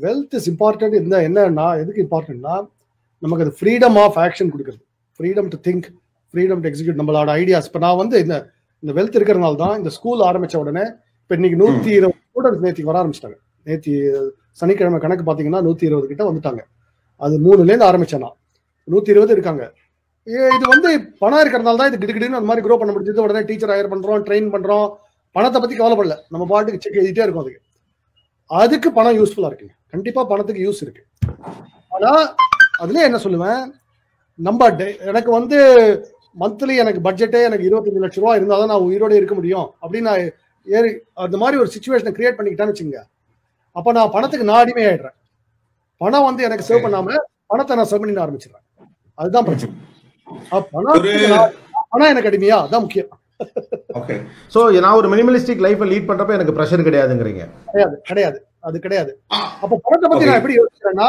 Wealth is important. இந்த என்னன்னா எதுக்கு இம்பார்ட்டன்ட்னா நமக்கு அது ஃப்ரீடம் ஆஃப் ஆக்ஷன் கொடுக்குறது, freedom to think, freedom to execute நம்மளோட ஐடியாஸ். இப்போ நான் வந்து இந்த வெல்த் இருக்கிறனால தான் இந்த ஸ்கூல் ஆரம்பிச்ச உடனே இப்போ இன்னைக்கு 120 ஸ்டூடெண்ட்ஸ் நேற்று வர ஆரம்பிச்சிட்டாங்க. நேற்று சனிக்கிழமை கணக்கு பார்த்தீங்கன்னா 120 கிட்ட வந்துட்டாங்க. அது 3லேருந்து ஆரம்பிச்சேன்னா 120 இருக்காங்க. இது வந்து பணம் இருக்கிறனால தான் இது கிடுகிடுன்னு அந்த மாதிரி க்ரோ பண்ண முடிஞ்சது. உடனே டீச்சர் ஹையர் பண்றோம், ட்ரெயின் பண்றோம். பணத்தை பத்தி கவலைப்படல, நம்ம பாட்டுக்கு செக் எழுதிட்டே இருக்கும். அதுக்கு பணம் யூஸ்ஃபுல்லா இருக்குங்க. கண்டிப்பா பணத்துக்கு யூஸ் இருக்கு. ஆனா அதுல என்ன சொல்லுவேன், நம்ம எனக்கு வந்து மந்த்லி எனக்கு பட்ஜெட்டே எனக்கு 25 லட்சம் ரூபாய் இருந்தாதான் நான் உயிரோட இருக்க முடியும் அப்படின்னு நான் அந்த மாதிரி ஒரு சிச்சுவேஷனை கிரியேட் பண்ணிக்கிட்டேன்னு வச்சுங்க. அப்ப நான் பணத்துக்கு நான் அடிமை ஆயிடுறேன். பணம் வந்து எனக்கு சேவ் பண்ணாம பணத்தை நான் சேவ் பண்ணி ஆரம்பிச்சிடுறேன். அதுதான் பிரச்சனை. பணம் எனக்கு அடிமையா, அதான் முக்கியம். ஓகே. சோ நான் ஒரு மினிமலிஸ்டிக் லைஃபை லீட் பண்றப்ப எனக்கு பிரஷர் கிடையாதுங்கறீங்க? கிடையாது. அது கிடையாது. அப்ப பணத்தை பத்தி நான் எப்படி யோசிக்கிறேன்னா,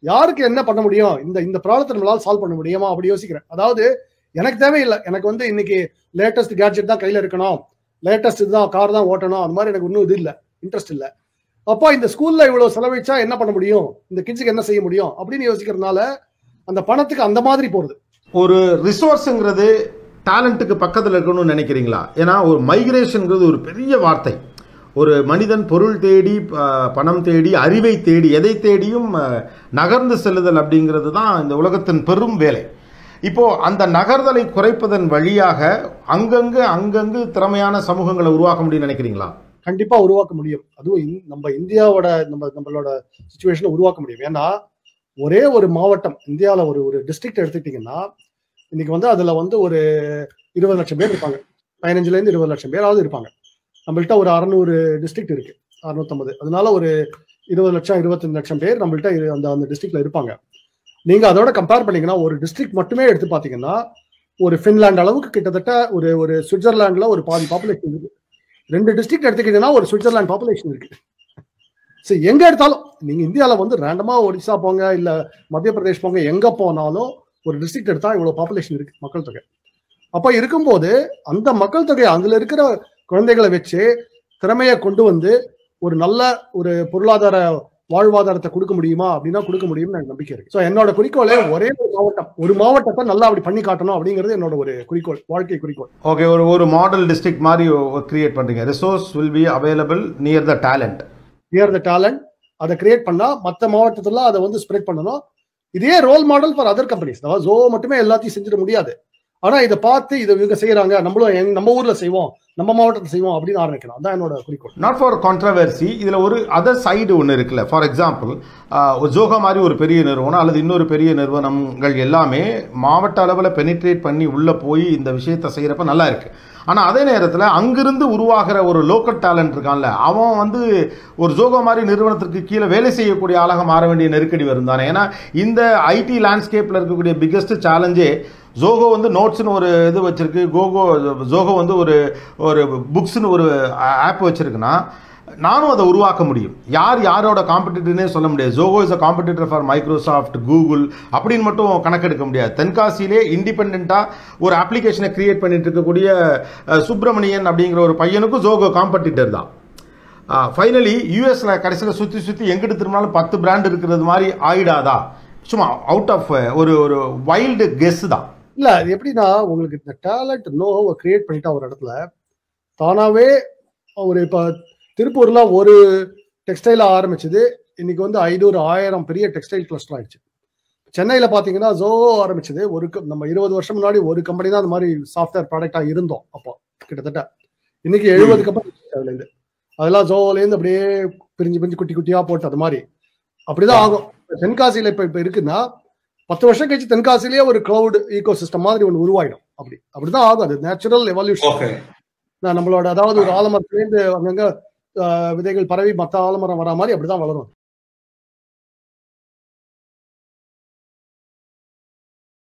யாருக்கு என்ன பண்ண முடியும், இந்த ப்ராப்ளத்தை நம்மளால சால்வ் பண்ண முடியுமா அப்படி யோசிக்கிறேன். அதாவது எனக்கு தேவையில்லை, எனக்கு வந்து இன்னைக்கு லேட்டஸ்ட் கேட்ஜெட் தான் கையில இருக்கணும், லேட்டஸ்ட் இதுதான் கார் தான் ஓட்டணும், அந்த மாதிரி எனக்கு இன்னும் இது இல்லை, இன்ட்ரெஸ்ட் இல்லை. அப்போ இந்த ஸ்கூல்ல இவ்வளவு செலவழிச்சா என்ன பண்ண முடியும், இந்த கிட்ஸுக்கு என்ன செய்ய முடியும் அப்படின்னு யோசிக்கிறதுனால அந்த பணத்துக்கு அந்த மாதிரி போறது. ஒரு ரிசோர்ஸ்ங்கிறது டேலண்ட்டுக்கு பக்கத்தில் இருக்கணும்னு நினைக்கிறீங்களா? ஏன்னா ஒரு மைக்ரேஷன்ங்கிறது ஒரு பெரிய வார்த்தை. ஒரு மனிதன் பொருள் தேடி, பணம் தேடி, அறிவை தேடி, எதை தேடியும் நகர்ந்து செல்லுதல் அப்படிங்கிறது தான் இந்த உலகத்தின் பெரும் வேலை. இப்போ அந்த நகர்தலை குறைப்பதன் வழியாக அங்கங்கு திறமையான சமூகங்களை உருவாக்க முடியும்னு நினைக்கிறீங்களா? கண்டிப்பா உருவாக்க முடியும். அதுவும் நம்ம இந்தியாவோட நம்மளோட சிச்சுவேஷனை உருவாக்க முடியும். ஏன்னா ஒரே ஒரு மாவட்டம் இந்தியாவில் ஒரு டிஸ்ட்ரிக்ட் எடுத்துக்கிட்டீங்கன்னா இன்னைக்கு வந்து அதுல வந்து ஒரு 20 லட்சம் பேர் இருப்பாங்க. 15லேருந்து 20 லட்சம் பேராவது இருப்பாங்க. நம்மள்கிட்ட ஒரு 600 டிஸ்ட்ரிக்ட் இருக்கு, 650. அதனால ஒரு 20 லட்சம் 25 லட்சம் பேர் நம்மள்கிட்ட அந்த டிஸ்ட்ரிக்ட்ல இருப்பாங்க. நீங்க அதோட கம்பேர் பண்ணீங்கன்னா ஒரு டிஸ்ட்ரிக்ட் மட்டுமே எடுத்து பாத்தீங்கன்னா ஒரு பின்லாந்து அளவுக்கு கிட்டத்தட்ட ஒரு சுவிட்சர்லாந்துல ஒரு பாதி பாப்புலேஷன் இருக்கு. 2 டிஸ்ட்ரிக்ட் எடுத்துக்கிட்டீங்கன்னா ஒரு சுவிட்சர்லாந்து பாப்புலேஷன் இருக்கு. சரி, எங்க எடுத்தாலும் நீங்க இந்தியாவில வந்து ரேண்டமா ஒடிசா போங்க, இல்ல மத்திய பிரதேஷ் போங்க, எங்க போனாலும் ஒரு டிஸ்ட்ரிக்ட் எடுத்தா இவ்வளவு பாப்புலேஷன் இருக்கு, மக்கள் தொகை. அப்ப இருக்கும்போது அந்த மக்கள் தொகை அதுல இருக்கிற குழந்தைகளை வச்சு திறமையை கொண்டு வந்து ஒரு நல்ல ஒரு பொருளாதார வாழ்வாதாரத்தை கொடுக்க முடியுமா அப்படின்னா கொடுக்க முடியும்னு எனக்கு நம்பிக்கை இருக்கு. ஸோ என்னோட குறிக்கோளே ஒரே ஒரு மாவட்டத்தை நல்லா அப்படி பண்ணி காட்டணும் அப்படிங்கிறது என்னோட ஒரு குறிக்கோள், வாழ்க்கை குறிக்கோள். ஓகே. ஒரு மாடல் டிஸ்ட்ரிக்ட் மாதிரி கிரியேட் பண்றீங்க. Resource will be available near the talent. அதை கிரியேட் பண்ணா மற்ற மாவட்டத்துல அதை வந்து ஸ்ப்ரெட் பண்ணணும். இதே role model for other companies. அதாவது ஜோ மட்டுமே எல்லாத்தையும் செஞ்சிட முடியாது. ஆனா இதை பார்த்து இதை இவங்க செய்யறாங்க, நம்மளும் நம்ம ஊர்ல செய்வோம், நம்ம மாவட்டத்தில் செய்வோம் அப்படின்னு ஆரம்பிக்கணும். அதான் என்னோட குறிக்கோள். Not for controversy. இதுல ஒரு அதர் சைடு ஒன்று இருக்குல்ல. ஃபார் எக்ஸாம்பிள் ஜோகா மாதிரி ஒரு பெரிய நிறுவனம் அல்லது இன்னொரு பெரிய நிறுவனங்கள் எல்லாமே மாவட்ட அளவில் பெனிட்ரேட் பண்ணி உள்ள போய் இந்த விஷயத்தை செய்யறப்ப நல்லா இருக்கு. ஆனால் அதே நேரத்தில் அங்கிருந்து உருவாகிற ஒரு லோக்கல் டேலண்ட் இருக்கான்ல, அவன் வந்து ஒரு ஜோகோ மாதிரி நிறுவனத்திற்கு கீழே வேலை செய்யக்கூடிய ஆளாக மாற வேண்டிய நெருக்கடி வரும் தானே. ஏன்னா இந்த ஐடி லேண்ட்ஸ்கேப்பில் இருக்கக்கூடிய பிக்கெஸ்ட் சேலஞ்சே ஜோகோ வந்து நோட்ஸ்னு ஒரு இது வச்சிருக்கு, ஜோகோ வந்து ஒரு புக்ஸ்னு ஒரு ஆப் வச்சிருக்குன்னா நானும் அதை உருவாக்க முடியும். யாரோட காம்படிட்டர்னே சொல்ல முடியாது. Zoho is a competitor for Microsoft, Google அப்படின்னு மட்டும் கணக்கெடுக்க முடியாது. தென்காசியிலே இண்டிபெண்டாக ஒரு அப்ளிகேஷனை கிரியேட் பண்ணிட்டு இருக்கக்கூடிய சுப்பிரமணியன் அப்படிங்கிற ஒரு பையனுக்கும் ஜோகோ காம்படிட்டர் தான். ஃபைனலி யூஎஸ்ல கடைசியில் சுற்றி எங்கிட்டு திரும்பினாலும் 10 பிராண்ட் இருக்கிறது மாதிரி ஆயிடாதா? சும்மா அவுட் ஆஃப் ஒரு வைல்டு கெஸ் தான். இல்ல, அது எப்படின்னா உங்களுக்கு இந்த டேலண்ட் நோவை கிரியேட் பண்ணிட்டா ஒரு இடத்துல தானாவே ஒரு இப்போ திருப்பூர்ல ஒரு டெக்ஸ்டைல ஆரம்பிச்சது, இன்னைக்கு வந்து 500-1000 பெரிய டெக்ஸ்டைல் கிளஸ்டர் ஆயிடுச்சு. சென்னையில பாத்தீங்கன்னா ஜோ ஆரம்பிச்சது நம்ம 20 வருஷம் முன்னாடி ஒரு கம்பெனி தான் அந்த மாதிரி சாஃப்ட்வேர் ப்ராடக்டா இருந்தோம். அப்போ கிட்டத்தட்ட இன்னைக்கு 70 கம்பெனி அதுல இருந்து, அதெல்லாம் ஜோல இருந்து அப்படியே பிரிஞ்சு குட்டி குட்டியா போட்டு அது மாதிரி அப்படிதான் ஆகும். தென்காசியில இப்ப இருக்குன்னா 10 வருஷம் கழிச்சு தென்காசிலேயே ஒரு கிளவுட் ஈகோ சிஸ்டம் மாதிரி ஒன்று உருவாயிடும். அப்படிதான் ஆகும். அது நேச்சுரல் எவல்யூஷன். நம்மளோட அதாவது ஒரு ஆலமரத்துலேருந்து அங்கங்க விதைகள் பரவி மற்ற ஆலமரம் வரா மாதிரி அப்படிதான் வளரும்.